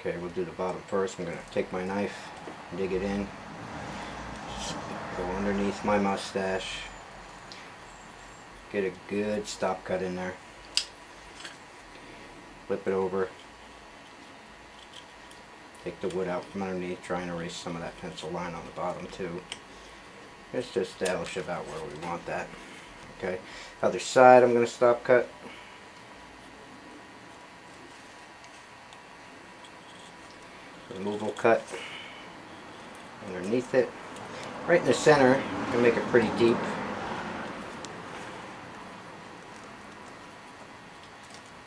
Okay, we'll do the bottom first. I'm going to take my knife, dig it in, just go underneath my mustache, get a good stop cut in there, flip it over, take the wood out from underneath, try and erase some of that pencil line on the bottom too. Just to establish about where we want that. Okay, other side I'm going to stop cut. Removal cut underneath it. Right in the center, I'm going to make it pretty deep.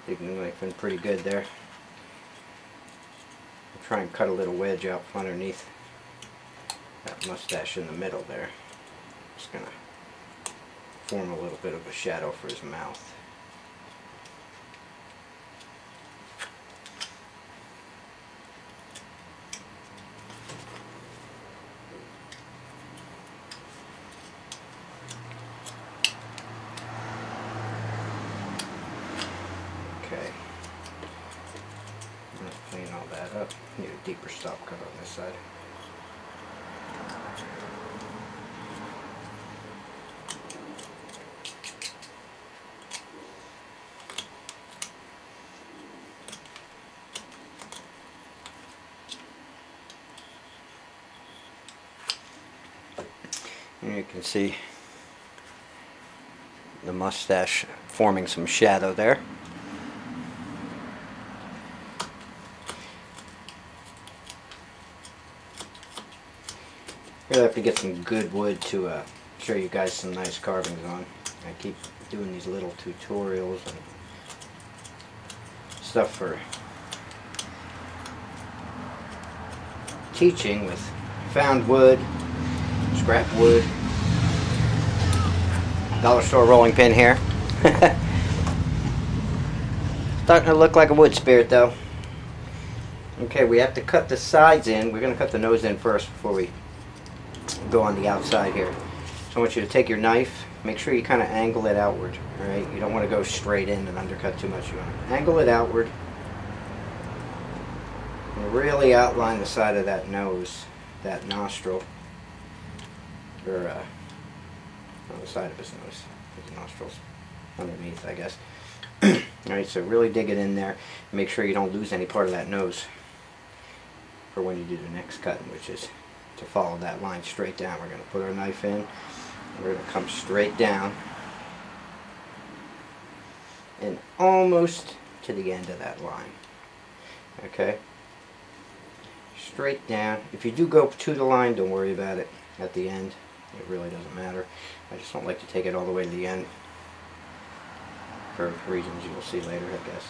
Digging the knife in pretty good there. I'll try and cut a little wedge out from underneath that mustache in the middle there. Just going to form a little bit of a shadow for his mouth. Okay, I'm going to clean all that up. Need a deeper stop cut on this side. And you can see the mustache forming some shadow there. Really have to get some good wood to show you guys some nice carvings on. I keep doing these little tutorials and stuff for teaching with found wood, scrap wood, dollar store rolling pin here. Starting to look like a wood spirit though. Okay, we have to cut the sides in. We're going to cut the nose in first before we go on the outside here. So I want you to take your knife, make sure you kind of angle it outward. Alright, you don't want to go straight in and undercut too much. You want to angle it outward and really outline the side of that nose, that nostril, or on the side of his nose, his nostrils, underneath I guess. Alright, so really dig it in there. Make sure you don't lose any part of that nose for when you do the next cut, which is to follow that line straight down. We're going to put our knife in, we're going to come straight down and almost to the end of that line. Okay? Straight down. If you do go to the line, don't worry about it at the end. It really doesn't matter. I just don't like to take it all the way to the end for reasons you will see later, I guess.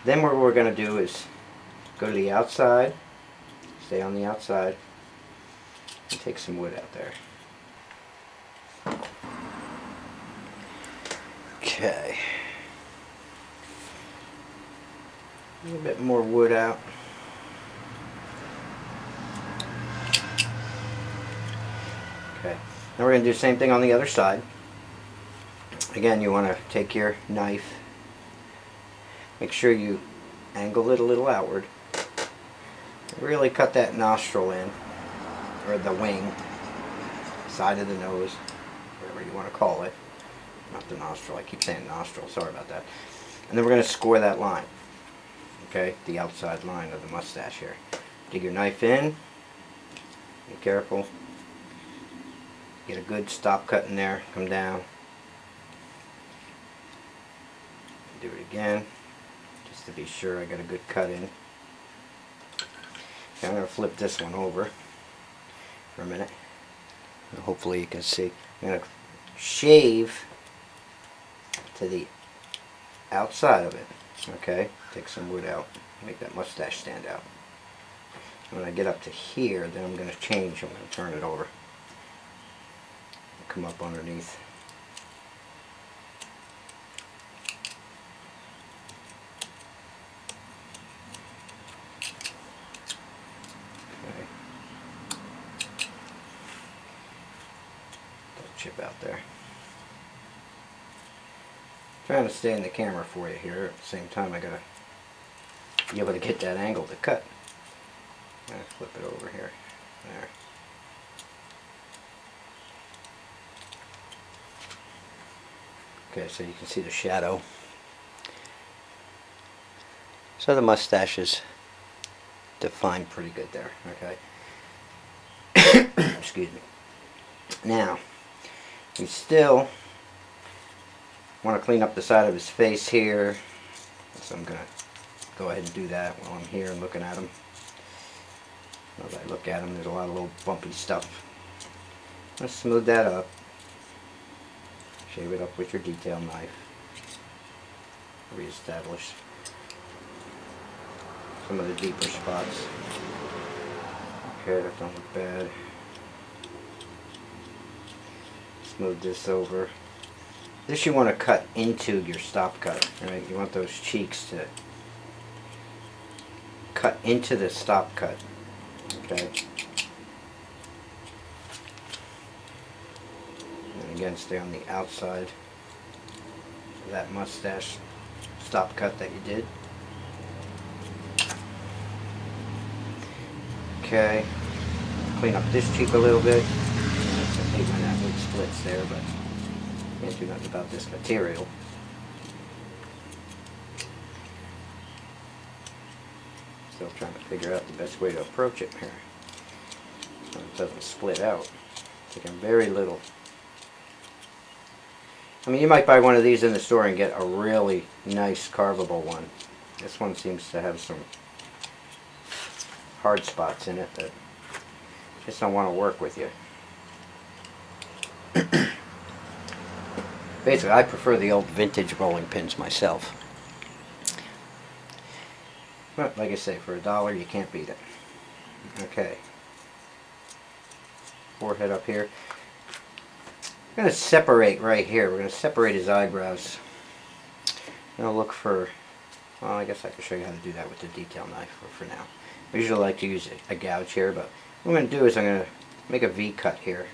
Then what we're going to do is go to the outside, stay on the outside, and take some wood out there. Okay. A little bit more wood out. Okay. Now we're going to do the same thing on the other side. Again, you want to take your knife, make sure you angle it a little outward, really cut that nostril in, or the wing, side of the nose, whatever you want to call it. Not the nostril, I keep saying nostril, sorry about that. And then we're going to score that line, okay, the outside line of the mustache here. Dig your knife in, be careful, get a good stop cut in there, come down, do it again, just to be sure I got a good cut in. Okay, I'm going to flip this one over for a minute. And hopefully you can see. I'm going to shave to the outside of it. Okay, take some wood out, make that mustache stand out. And when I get up to here, then I'm going to change. I'm going to turn it over. Come up underneath. Chip out there. Trying to stay in the camera for you here. At the same time, I gotta be able to get that angle to cut. Flip it over here. There. Okay, so you can see the shadow. So the mustache is defined pretty good there, okay? Excuse me. Now, we still want to clean up the side of his face here, so I'm going to go ahead and do that while I'm here and looking at him. As I look at him, there's a lot of little bumpy stuff. Let's smooth that up. Shave it up with your detail knife. Reestablish some of the deeper spots. Okay, that don't look bad. Smooth this over. This you want to cut into your stop cut, right? You want those cheeks to cut into the stop cut, okay? And again, stay on the outside of that mustache stop cut that you did. Okay, clean up this cheek a little bit. I hate when that wood splits there, but can't do nothing about this material. Still trying to figure out the best way to approach it here so it doesn't split out. Taking very little. I mean, you might buy one of these in the store and get a really nice carvable one. This one seems to have some hard spots in it that just don't want to work with you. Basically, I prefer the old vintage rolling pins myself. But like I say, for $1 you can't beat it. Okay. Forehead up here. I'm going to separate right here. We're going to separate his eyebrows. I'm going to look for, well, I guess I can show you how to do that with the detail knife for now. I usually like to use a gouge here, but what I'm going to do is I'm going to make a V cut here.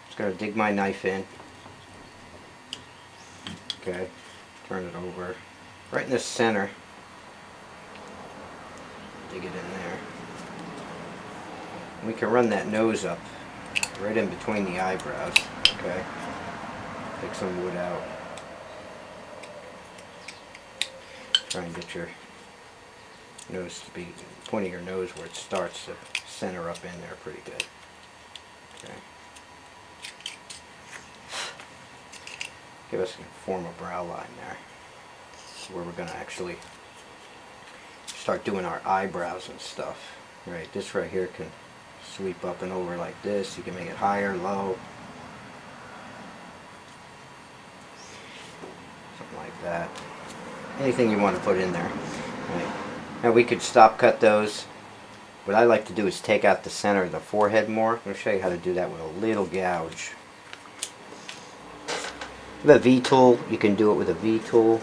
Just going to dig my knife in. Okay, turn it over. Right in the center. Dig it in there. And we can run that nose up right in between the eyebrows. Okay, take some wood out. Try and get your nose to be pointing your nose where it starts to center up in there pretty good. Okay. Give us a form a brow line there. This is where we're going to actually start doing our eyebrows and stuff. Right, this right here can sweep up and over like this. You can make it higher, low. Something like that. Anything you want to put in there. Right. Now we could stop cut those. What I like to do is take out the center of the forehead more. I'm going to show you how to do that with a little gouge. If you have a V-tool, you can do it with a V-tool.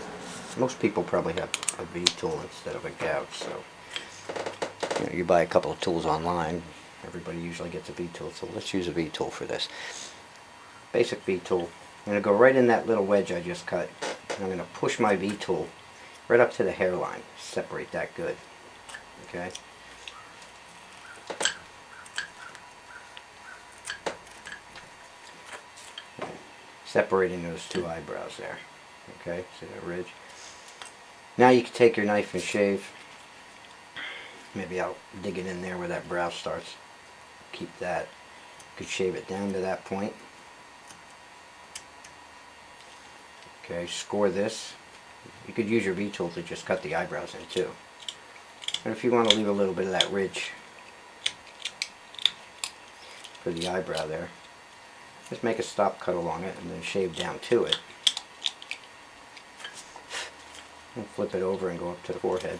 Most people probably have a V-tool instead of a gouge, so you buy a couple of tools online. Everybody usually gets a V-tool, so let's use a V-tool for this. Basic V-tool. I'm going to go right in that little wedge I just cut. And I'm going to push my V-tool right up to the hairline. Separate that good. Okay? Separating those two eyebrows there. Okay, see that ridge? Now you can take your knife and shave. Maybe I'll dig it in there where that brow starts. Keep that. You could shave it down to that point. Okay, score this. You could use your V-tool to just cut the eyebrows in too. And if you want to leave a little bit of that ridge for the eyebrow there, just make a stop cut along it and then shave down to it. And flip it over and go up to the forehead.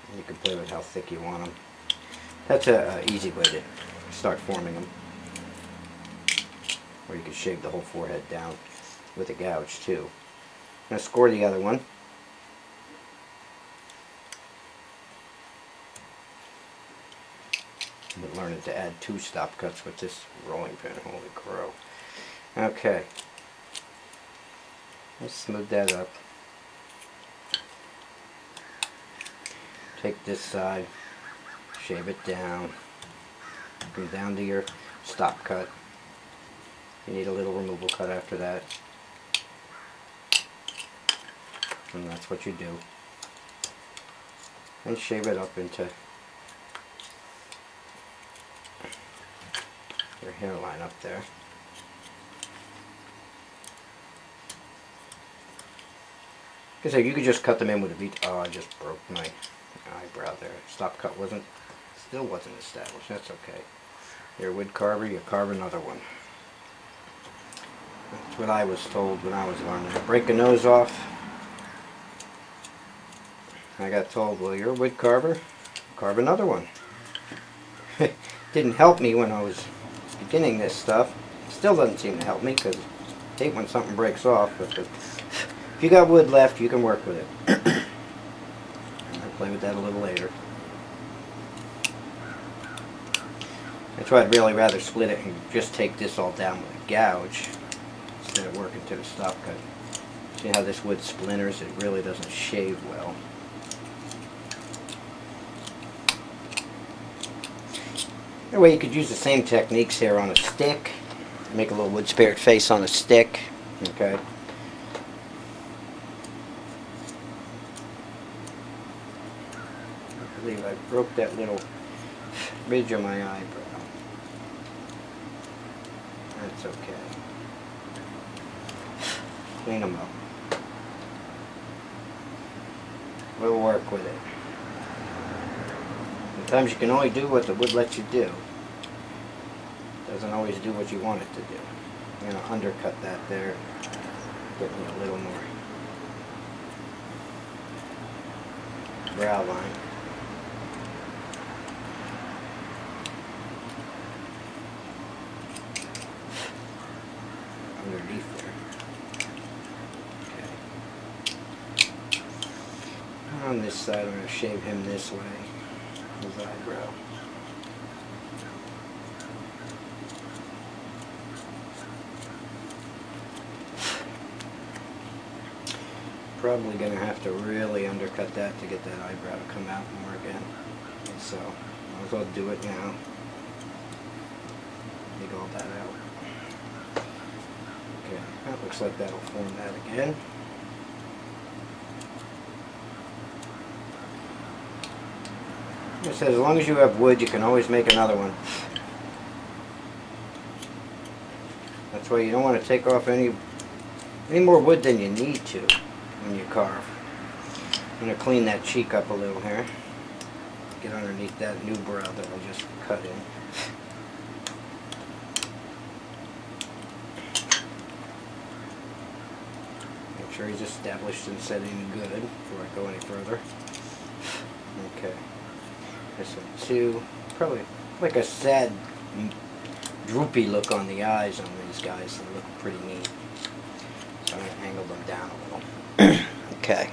And you can play with how thick you want them. That's an easy way to start forming them. Or you can shave the whole forehead down with a gouge too. I'm going to score the other one. But learning to add 2 stop cuts with this rolling pin. Holy crow. Okay. Let's smooth that up. take this side, shave it down, come down to your stop cut. You need a little removal cut after that. And that's what you do. And shave it up into your hairline up there. Like I said, you could just cut them in with a beat. Oh, I just broke my eyebrow there. Stop cut still wasn't established. That's okay. You're a wood carver, you carve another one. That's what I was told when I was learning. Break a nose off. I got told, well, you're a wood carver, carve another one. Didn't help me when I was beginning this stuff. Still doesn't seem to help me, because I hate when something breaks off. But if you got wood left, you can work with it. I'll play with that a little later. That's why I'd really rather split it and just take this all down with a gouge instead of working to the stop cut. See how this wood splinters? It really doesn't shave well. That way you could use the same techniques here on a stick. Make a little wood spirit face on a stick. Okay. I believe I broke that little ridge on my eyebrow. That's okay. Clean them up. We'll work with it. Sometimes you can only do what the wood lets you do. It doesn't always do what you want it to do. I'm going to undercut that there. Get me a little more brow line. Underneath there. Okay. On this side, I'm going to shave him this way. His eyebrow. Probably going to have to really undercut that to get that eyebrow to come out more again. And so, might as well do it now. Dig all that out. Okay, that looks like that'll form that again. Like I said, as long as you have wood, you can always make another one. That's why you don't want to take off any more wood than you need to when you carve. I'm going to clean that cheek up a little here. Get underneath that new brow that I just cut in. Make sure he's established and set in good before I go any further. Okay. This one too. Probably like a sad, droopy look on the eyes on these guys. They look pretty neat. So I'm going to angle them down a little. Okay.